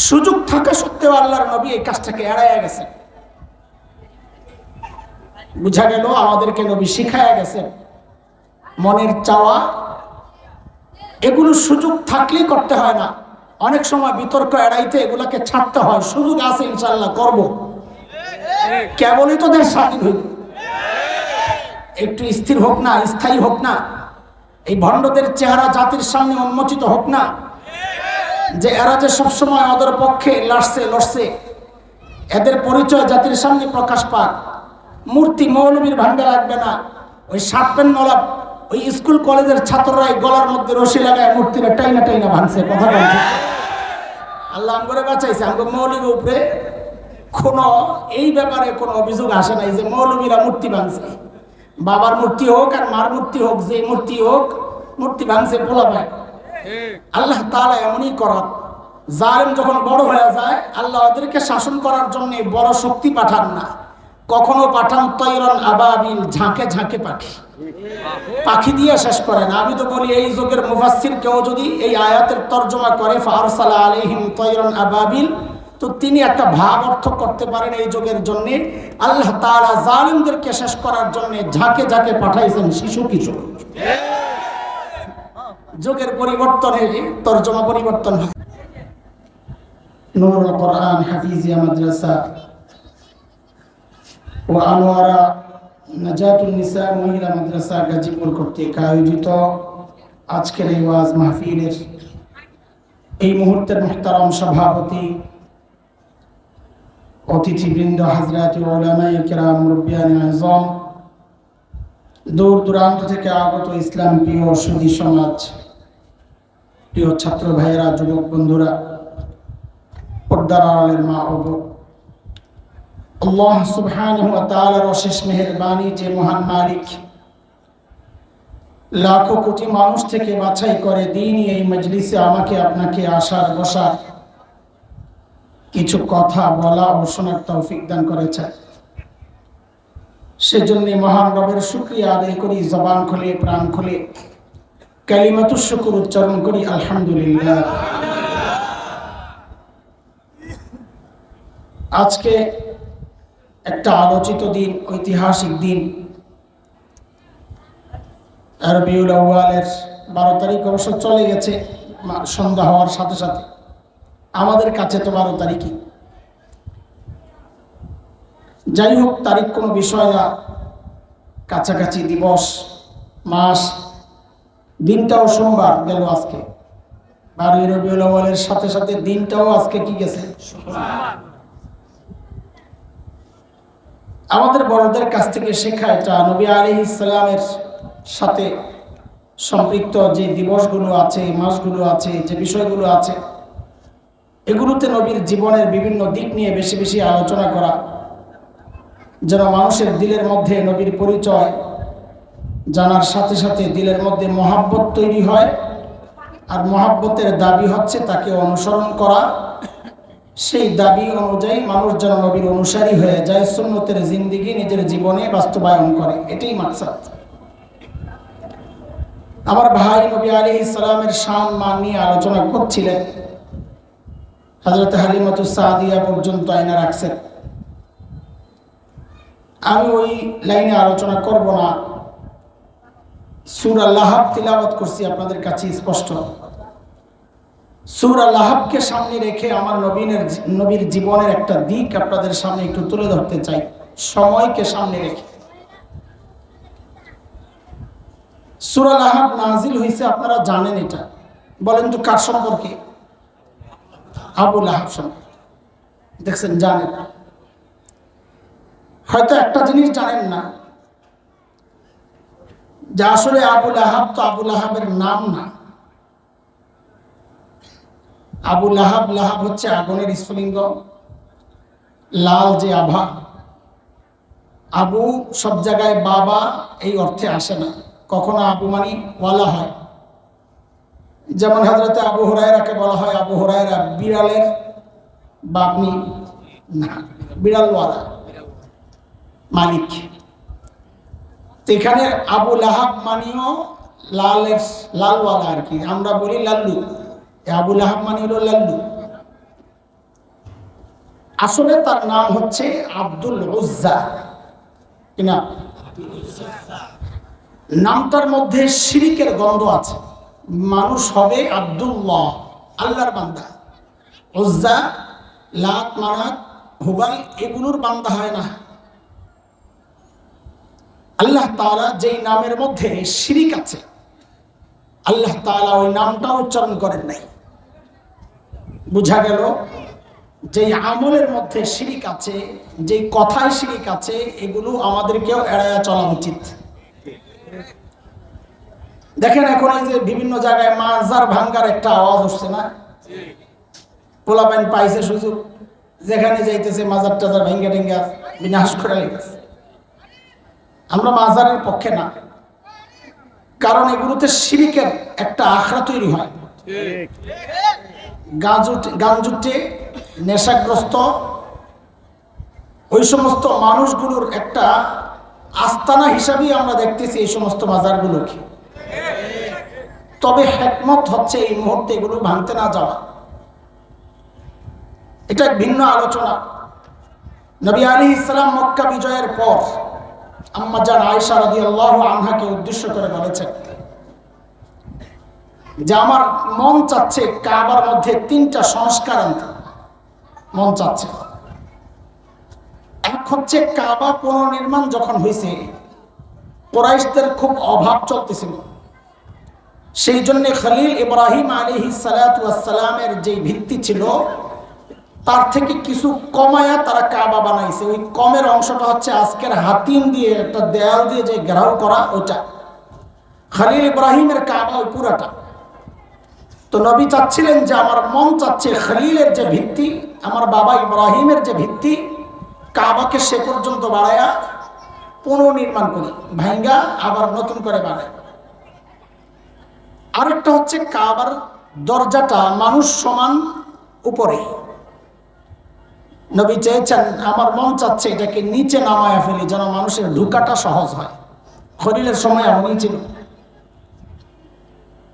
সুযোগ থাকা সত্ত্বেও আল্লাহর নবী এই কাজটাকে এড়াইয়া গেছেন। বুঝা গেল আমাদেরকে নবী শিখাইয়া গেছেন মনের চাওয়া এগুলো সুযোগ থাকলেই করতে হয় না, অনেক সময় বিতর্ক এড়াইতে এগুলাকে ছাড়তে হয়। সুযোগ আছে ইনশাআল্লাহ করব, কেবলই তো দেশ স্বাধীন হইল, একটু স্থির হোক না, স্থায়ী হোক না, এই ভণ্ডদের চেহারা জাতির সামনে উন্মোচিত হোক না, যে এরা যে সবসময় ওদের পক্ষে লড়ছে, এদের পরিচয় জাতির সামনে প্রকাশ পাক। মূর্তি মৌলবীর ভাঙ্গা লাগবে না, ওই শার্ট প্যান্ট ওলা ওই স্কুল কলেজের ছাত্ররাই গলার মধ্যে রশি লাগায় মূর্তিরা টাইনা টাইনা ভাঙছে। কথা বলছে আল্লাহ আমগরে বাঁচাইছে, আমগো মৌলবীর উপরে কোনো এই ব্যাপারে কোনো অভিযোগ আসে নাই যে মৌলবীরা মূর্তি ভাঙছে। বাবার মূর্তি হোক আর মার মূর্তি হোক, যে মূর্তি হোক, মূর্তি ভাঙছে পোলা ভাই। আল্লাহ তাআলা এমনই করার, জালেম যখন বড় হয়ে যায় আল্লাহ ওদেরকে শাসন করার জন্য বড় শক্তি পাঠান না, কখনো পাঠান তৈরন আবাবিল, ঝাঁকে ঝাঁকে পাখি, পাখি দিয়ে শেষ করে না। আমি তো বলি এই যুগের মুফাসসির কেউ যদি এই আয়াতের তর্জমা করে ফারসালা আলাইহিম তৈরন আবাবিল, তো তিনি একটা ভাব অর্থ করতে পারেন এই যুগের জন্য আল্লাহ তাআলা জালিমদেরকে শেষ করার জন্য ঝাঁকে ঝাঁকে পাঠাইছেন শিশু কিশোর। যুগের পরিবর্তনে তর্জমা পরিবর্তন হয়। নূরুল কোরআন হাফিজিয়া মাদ্রাসা ও আনোয়ারা নাজাতুন নিসা মহিলা মাদ্রাসা গাজীপুর কর্তৃক আয়োজিত আজকের এই ওয়াজ মাহফিলের এই মুহূর্তের মুহতারাম সভাপতি, অতিথিবৃন্দ, হযরত উলামায়ে কেরাম, মুরব্বিয়ানে আযম, দূর দূরান্ত থেকে আগত ইসলাম প্রিয় সুধী সমাজ, প্রিয় ছাত্র ভাইয়েরা, যুবক বন্ধুরা, পর্দার আড়ালের মা ও বোন, আল্লাহ সুবহানাহু ওয়া তাআলার অশেষ মেহেরবানি যে মহান মালিক লাখো কোটি মানুষ থেকে বাছাই করে দিনই এই মজলিসে আমাকে আপনাকে আসার বসার, কিছু কথা বলা ও শোনার তৌফিক দান করেছে। সেজন্য মহান রবের শুকরিয়া আদায় করি, জবান খুলে প্রাণ খুলে কালিমাতুশ শুকর উচ্চারণ করি, আলহামদুলিল্লাহ। আজকে একটা আলোচিত দিন, ঐতিহাসিক দিন, রবিউল আউয়ালের 12 তারিখ অবশ্য চলে গেছে সন্ধ্যা হওয়ার সাথে সাথে, আমাদের কাছে তো 12 তারিখই। যাই হোক, তারিখ কোনো বিষয় না, কাছাকাছি দিবস, মাস, দিনটাও সোমবার গেল আজকে। 12 রবিউল আউয়ালের সাথে সাথে দিনটাও আজকে কি গেছে, সোমবার। আমাদের বড়দের কাছ থেকে শেখা এটা, নবী আলাইহিস সালামের সাথে সম্পৃক্ত যে দিবসগুলো আছে, মাসগুলো আছে, যে বিষয়গুলো আছে, এগুলোতে নবীর জীবনের বিভিন্ন দিক নিয়ে বেশি বেশি আলোচনা করা, যেন মানুষের দিলের মধ্যে নবীর পরিচয় জানার সাথে সাথে দিলের মধ্যে মহাব্বত তৈরি হয়। আর মহাব্বতের দাবি হচ্ছে তাকে অনুসরণ করা, সেই দাবি অনুযায়ী মানুষ যেন নবীর অনুসারী হয়ে যায়, সুন্নতের জিন্দেগি নিজের জীবনে বাস্তবায়ন করে, এটাই মাকসাদ। আমার ভাই নবী আলাইহিস সালামের শান মান নিয়ে আলোচনা করছিলেন, হযরত হালিমাতুস সাদিয়া পর্যন্ত আয়না রাখছেন। আমি ওই লাইনে আলোচনা করব না, সূরা লাহাব তিলাওয়াত করছি আপনাদের কাছে স্পষ্ট। সূরা লাহাবকে সামনে রেখে আমার নবীর জীবনের একটা দিক আপনাদের সামনে একটু তুলে ধরতে চাই, সময়কে সামনে রেখে। সূরা লাহাব নাজিল হয়েছে, আপনারা জানেন এটা, বলেন তো কার সম্পর্কে? আবু লাহাব সম্পর্কে। দেখছেন, জানেন। হয়তো একটা জিনিস জানেন না, যে আসলে আবু লাহাব তো আবু লাহাবের নাম না। আবু লাহাব, লাহাব হচ্ছে আগুনের স্ফুলিঙ্গ, লাল যে আভা। আবু সব জায়গায় বাবা এই অর্থে আসে না, কখনো আবু মানি ওয়ালা হয়। যেমন হযরত আবু হুরায়রাকে বলা হয় আবু হুরায়রা, বিড়ালের বাপনি না, বিড়ালওয়ালা মালিক। তো এখানে আবু লাহাব মানিও লালওয়ালা আর কি, আমরা বলি লাল্লু। আবু লাহাব মানে হলো লাল্লু। আসলে তার নাম হচ্ছে আব্দুল উজ্জা। কিনা নামটার মধ্যে শিরিকের গন্ধ আছে। মানুষ হবে আব্দুল্লাহ, আল্লাহর বান্দা। উজ্জা, লাত, মানাত, হুবাল এগুলোর বান্দা হয় না। আল্লাহ তাআলা যেই নামের মধ্যে শিরিক আছে, আল্লাহ তাআলা ওই নামটা উচ্চারণ করেন নাই। বুঝা গেল যেই আমলের মধ্যে শিরিক আছে, যেই কথায় শিরিক আছে, এগুলো আমাদেরকেও এড়াইয়া চলা উচিত। দেখেন এখন এই যে বিভিন্ন জায়গায় মাজার ভাঙ্গার একটা আওয়াজ উঠছে না? পোলাপাইন পাইছে সুযোগ, যেখানে যাইতেছে মাজার টাজার ভেঙ্গা টেঙ্গা বিনাশ করে লেগেছে। আমরা মাজারের পক্ষে না, কারণ এগুলোতে শিরিকের একটা আখড়া তৈরি হয়। গাঞ্জুটে নেশাগ্রস্ত ওই সমস্ত মানুষগুলোর একটা আস্তানা হিসাবেই আমরা দেখতেছি এই সমস্ত মাজারগুলোকে। তবে হিকমত হচ্ছে এই মুহূর্তে এগুলো ভাঙতে না যাওয়া। এটা ভিন্ন আলোচনা। নবী আলাইহিস সালাম মক্কা বিজয়ের পর আম্মা জান আয়েশা রাদিয়াল্লাহু আনহাকে উদ্দেশ্য করে বলেছেন যে আমার মন চাচ্ছে কাবার মধ্যে 3টা সংস্কার আনতে মন চাচ্ছে। এক হচ্ছে কাবা পুনর্নির্মাণ যখন হয়েছে, কুরাইশদের খুব অভাব চলতেছিল, সেই জন্য খলিল ইব্রাহিম আলাইহিস সালাতু ওয়াস সালামের যে ভিত্তি ছিল তার থেকে কিছু কমায়া তারা কাবা বানাইছে। ওই কমের অংশটা হচ্ছে আজকের হাতিম দিয়ে একটা দেয়াল দিয়ে যে ঘেরাও করা, ওইটা খলিল ইব্রাহিমের কাবা ওই পুরাটা। তো নবী চাচ্ছিলেন যে আমার মন চাচ্ছে খলিলের যে ভিত্তি, আমার বাবা ইব্রাহিমের যে ভিত্তি, কাবাকে সে পর্যন্ত বাড়ায়া পুনর্নির্মাণ করি, ভাঙ্গা আবার নতুন করে বানায়। আরেকটা হচ্ছে কাবার দরজাটা মানুষ সমান উপরে। নবী চেয়েছেন আমার মন চাচ্ছে এটাকে নিচে নামায়া ফেলি, যেন মানুষের ঢুকাটা সহজ হয়। খলিলের সময় এমনই ছিল।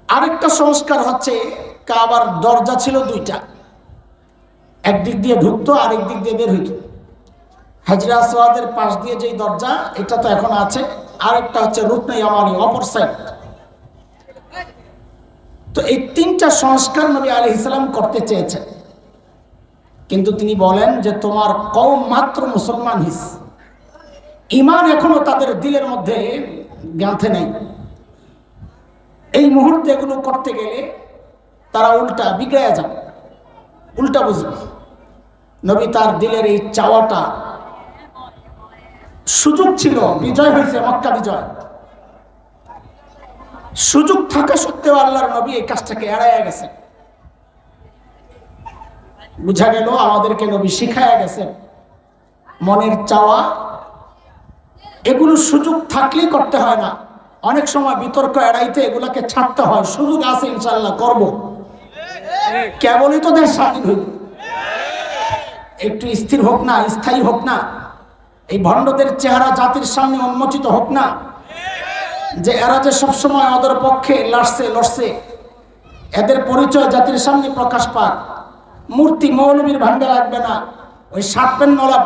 আরেকটা সংস্কার হচ্ছে কাবার দরজা ছিল 2টা, একদিক দিয়ে ঢুকতো আরেক দিক দিয়ে বের হইত। হাজরে আসওয়াদের পাশ দিয়ে যেই দরজা, এটা তো এখন আছে। আরেকটা হচ্ছে রুকনে ইয়ামানি, অপর সাইড। তো এই 3টা সংস্কার নবী আলাইহিস সালাম করতে চেয়েছেন, কিন্তু তিনি বলেন যে তোমার কওম মাত্র মুসলমান হিস, ঈমান এখনো তাদের দিলের মধ্যে গাঁথে নাই। এই মুহূর্তে এগুলো করতে গেলে তারা উল্টা বিগড়ে যাবে, উল্টা বুঝবে। নবী তার দিলের এই চাওয়াটা, সুযোগ ছিল, বিজয় হয়েছে, মক্কা বিজয়, সুযোগ থাকা সত্ত্বেও আল্লাহর নবী এই কাজটাকে এড়াইয়া গেছেন। বুঝা গেল আমাদেরকে নবী শিখাইয়া গেছেন মনের চাওয়া এগুলো সুযোগ থাকলেই করতে হয় না। অনেক সময় বিতর্ক এড়াইতে এগুলাকে ছাড়তে হয়। সুযোগ আছে ইনশাআল্লাহ করব, কেবলই তো দেশ স্বাধীন হইল, একটু স্থির হোক না, স্থায়ী হোক না, এই ভণ্ডদের চেহারা জাতির সামনে উন্মোচিত হোক না, যে এরা যে সবসময় ওদের পক্ষে লড়ছে, এদের পরিচয় জাতির সামনে প্রকাশ পাক। মূর্তি মৌলবীর ভাঙ্গা লাগবে না, ওই শার্ট প্যান্ট নলা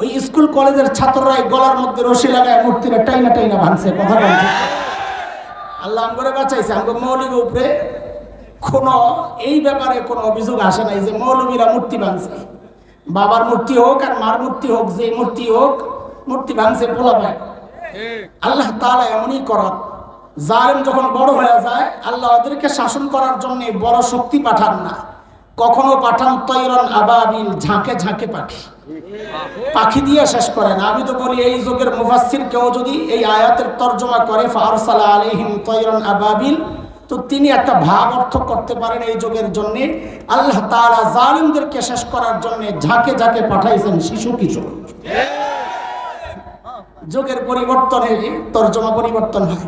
ওই স্কুল কলেজের ছাত্ররাই গলার মধ্যে রশি লাগায় মূর্তিরা টাইনা টাইনা ভাঙছে। কথা বলছে আল্লাহ করে বাঁচাইছে। আমাকে মৌলবীর উপরে কোনো এই ব্যাপারে কোনো অভিযোগ আসে নাই যে মৌলবীরা মূর্তি ভাঙছে। বাবার মূর্তি হোক আর মার মূর্তি হোক, যে মূর্তি হোক, মূর্তি ভাঙছে পোলা ভাই। আল্লাহ তাআলা এমনই করার, জালেম যখন বড় হয়ে যায় আল্লাহ ওদেরকে শাসন করার জন্য বড় শক্তি পাঠান না, কখনো পাঠান তৈরন আবাবিল, ঝাঁকে ঝাঁকে পাখি, পাখি দিয়ে শেষ করে না। আমি তো বলি এই যুগের মুফাসসির কেউ যদি এই আয়াতের তর্জমা করে ফারসালা আলাইহিম তৈরন আবাবিল, তো তিনি একটা ভাব অর্থ করতে পারেন এই যুগের জন্য আল্লাহ তাআলা জালিমদেরকে শেষ করার জন্য ঝাঁকে ঝাঁকে পাঠাইছেন শিশু কিশোর। যুগের পরিবর্তনে তর্জমা পরিবর্তন হয়।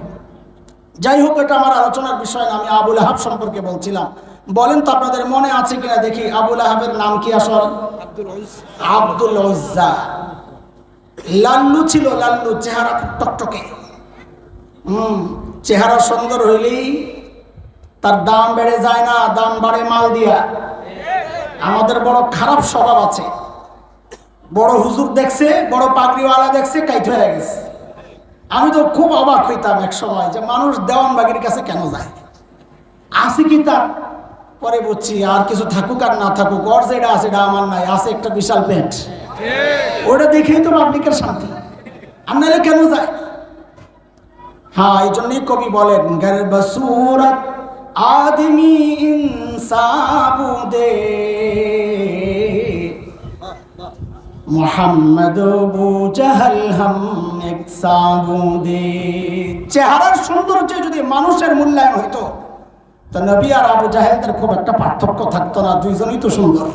যাই হোক, এটা আমার আলোচনার বিষয় না। আমি আবু লাহাব সম্পর্কে বলছিলাম। বলেন তো আপনাদের মনে আছে কিনা দেখি, আবু লাহাবের নাম কি আসল? আব্দুল উজ্জা। লাল্লু ছিল, লাল্লু, চেহারা খুব টকটকে। চেহারা সুন্দর হইলেই তার দাম বেড়ে যায় না, দাম বাড়ে মাল দিয়া। আমাদের বড় খারাপ স্বভাব আছে, বড় হুজুর দেখছে, বড় পাগড়িওয়ালা দেখছে, কাইট হয়ে গেছে। আমি তো খুব অবাক হইতাম এক সময় যে মানুষ দেওয়ানবাগির কাছে কেন যায়, আছে কি তার? পরে বুঝছি আর কিছু থাকুক আর না থাকুক, ওর যেটা আছে এটা আমার নাই, আছে একটা বিশাল পেট, ওটা দেখেই তো পাবলিকের শান্তি, আর নাহলে কেন যায়? হ্যাঁ, এই জন্যই কবি বলেন গর্বসুরত আদমি ইনসাবুদে মোহাম্মদ আবু জাহল হাম এক সাবুদে। চেহারার সৌন্দর্য যদি মানুষের মূল্যায়ন হইতো, তো নবী আর আবু জাহেলদের খুব একটা পার্থক্য থাকতো না, দুইজনই তো সুন্দর।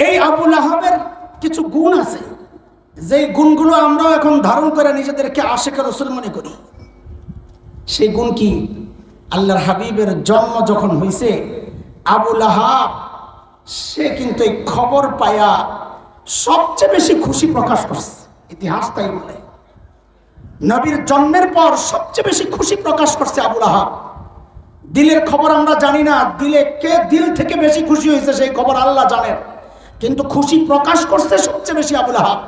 এই আবু লাহাবের কিছু গুণ আছে, যেই গুণগুলো আমরাও এখন ধারণ করে নিজেদেরকে আশিকে রাসূল মনে করি। সেই গুণ কি? আল্লাহর হাবিবের জন্ম যখন হয়েছে, আবু লাহাব সে কিন্তু এই খবর পায়া সবচেয়ে বেশি খুশি প্রকাশ করছে, ইতিহাস তাই বলে। নবীর জন্মের পর সবচেয়ে বেশি খুশি প্রকাশ করছে আবু লাহাব। দিলের খবর আমরা জানি না, দিল থেকে বেশি খুশি হয়েছে সেই খবর আল্লাহ জানেন, কিন্তু খুশি প্রকাশ করছে সবচেয়ে বেশি আবু লাহাব।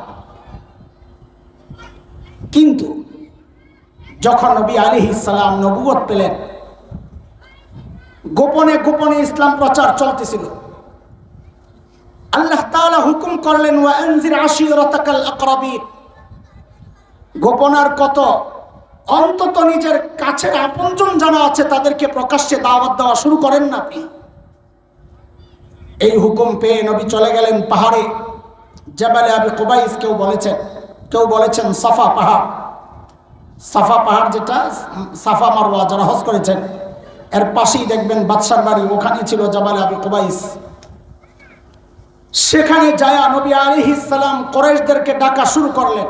কিন্তু যখন নবী আলাইহিস সালাম নবুয়ত পেলেন, গোপনে গোপনে ইসলাম প্রচার চলতেছিল। আল্লাহ তাআলা হুকুম করলেন ওয়া আনজির আশিরাতাকাল আকরাবিন। গোপন আর কত, অন্তত নিজের কাছের আপনজন যারা আছে তাদেরকে প্রকাশ্যে দাওয়াত দেওয়া শুরু করেন না আপনি। এই হুকুম পেয়ে নবী চলে গেলেন পাহাড়ে, জাবালে আবি কুবাইস। কেউ বলেছেন সাফা পাহাড়। সাফা পাহাড় যেটা সাফা মারওয়া যারা হজ করেছেন, এর পাশেই দেখবেন বাদশার বাড়ি, ওখানে ছিল জাবালে আবি কুবাইস। সেখানে যায়া নবী আলাইহিস সালাম কুরাইশদেরকে ডাকা শুরু করলেন।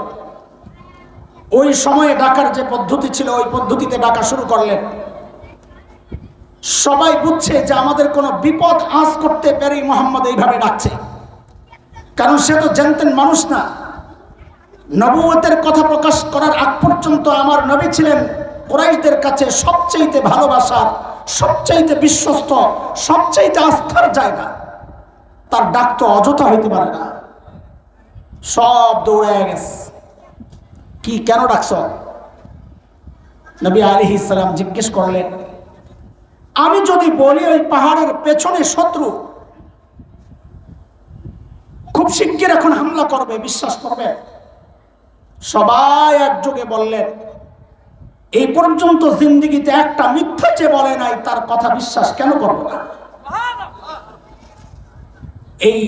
ওই সময়ে ডাকার যে পদ্ধতি ছিল, ওই পদ্ধতিতে ডাকা শুরু করলেন। সবাই বুঝছে যে আমাদের কোনো বিপদ আঁচ করতে পেরে মুহাম্মদ এইভাবে ডাকছে, কারণ সে তো জানতেন মানুষ না। নবুয়তের কথা প্রকাশ করার আগ পর্যন্ত আমার নবী ছিলেন কুরাইশদের কাছে সবচাইতে ভালোবাসার, সবচাইতে বিশ্বস্ত, সবচাইতে আস্থার জায়গা। তার ডাক তো অযথা হইতে পারে না। সব দৌড়ে গেছে, কি কেন ডাকছ? নবী আলাইহিস সালাম জিজ্ঞেস করলেন, আমি যদি বলি ওই পাহাড়ের পেছনে শত্রু খুব শিগগির এখন হামলা করবে, বিশ্বাস করবে? সবাই একযোগে বললেন, এই পর্যন্ত জিন্দেগিতে একটা মিথ্যা যে বলে নাই তার কথা বিশ্বাস কেন করব না? এই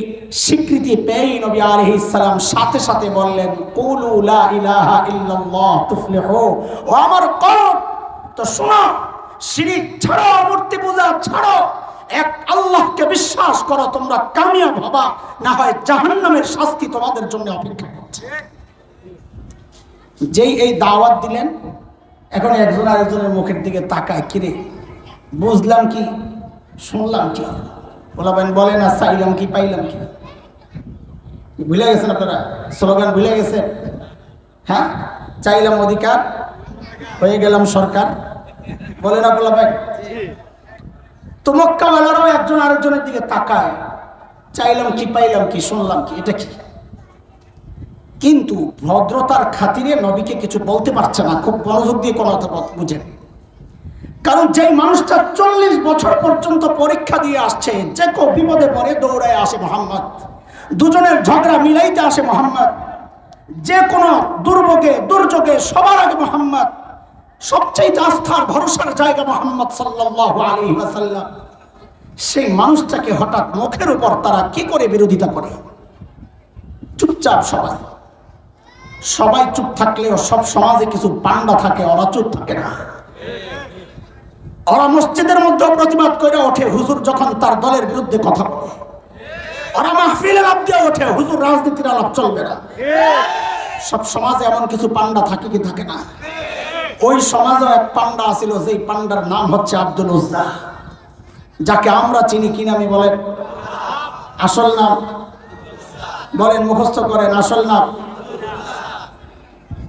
স্বীকৃতি পেয়ে নবী আলাইহিস সালাম সাথে সাথে বললেন, কুলু লা ইলাহা ইল্লাল্লাহ তুফলিহু। ও আমার কওম, তো শোনো, শিরক ছাড়ো, মূর্তি পূজা ছাড়ো, এক আল্লাহকে বিশ্বাস করো, তোমরা কামিয়াব হবা, না হয় জাহান্নামের শাস্তি তোমাদের জন্য অপেক্ষা করছে। যেই এই দাওয়াত দিলেন, এখন একজন আরেকজনের মুখের দিকে তাকায়, কিরে বুঝলাম কি, শুনলাম কি? বলাবেন বলেন আর চাইলাম কি, পাইলাম কি? ভুলে গেছেন আপনারা? স্লোগান ভুলে গেছেন? হ্যাঁ, চাইলাম অধিকার, হয়ে গেলাম সরকার, বলে না বলাবেন? তো মক্কাওয়ালারাও একজন আরেকজনের দিকে তাকায়, চাইলাম কি, পাইলাম কি, শুনলাম কি, এটা কি? কিন্তু ভদ্রতার খাতিরে নবীকে কিছু বলতে পারছে না। খুব মনোযোগ দিয়ে কোনো কথা বুঝেন, কারণ যেই মানুষটা 40 বছর পর্যন্ত পরীক্ষা দিয়ে আসছে, যে কেউ বিপদে পড়ে দৌড়ায় আসে মোহাম্মদ, দুজনের ঝগড়া মিলাইতে আসে মোহাম্মদ, যে কোনো দুর্যোগে সবার আগে মোহাম্মদ, সবচেয়ে আস্থার ভরসার জায়গা মোহাম্মদ সাল্লাল্লাহু আলাইহি ওয়াসাল্লাম, সেই মানুষটাকে হঠাৎ মুখের উপর তারা কি করে বিরোধিতা করে? চুপচাপ সবাই চুপ থাকলেও সব সমাজে কিছু পান্ডা থাকে, ওরা চুপ থাকে না। ওরা মসজিদের মধ্যে প্রতিবাদ করে ওঠে হুজুর যখন তার দলের বিরুদ্ধে কথা বলে। ওরা মাহফিলে লাভ দিয়ে ওঠে হুজুর রাজনীতির আলাপ চলবে না। সব সমাজে এমন কিছু পান্ডা থাকে কি থাকে না? ওই সমাজেও এক পান্ডা ছিল, যেই পান্ডার নাম হচ্ছে আব্দুল উজ্জা, যাকে আমরা চিনি কি নামে বলেন? আসল নাম বলেন, মুখস্থ করেন, আসল নাম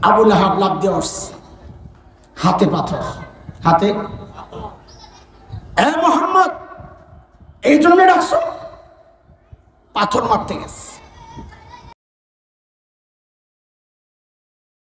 আবু লাহাব। লাভ দিয়ে উঠছে, হাতে পাথর, হাতে। এ মোহাম্মদ, এই জন্য ডাকছো? পাথর মারতে গেছে।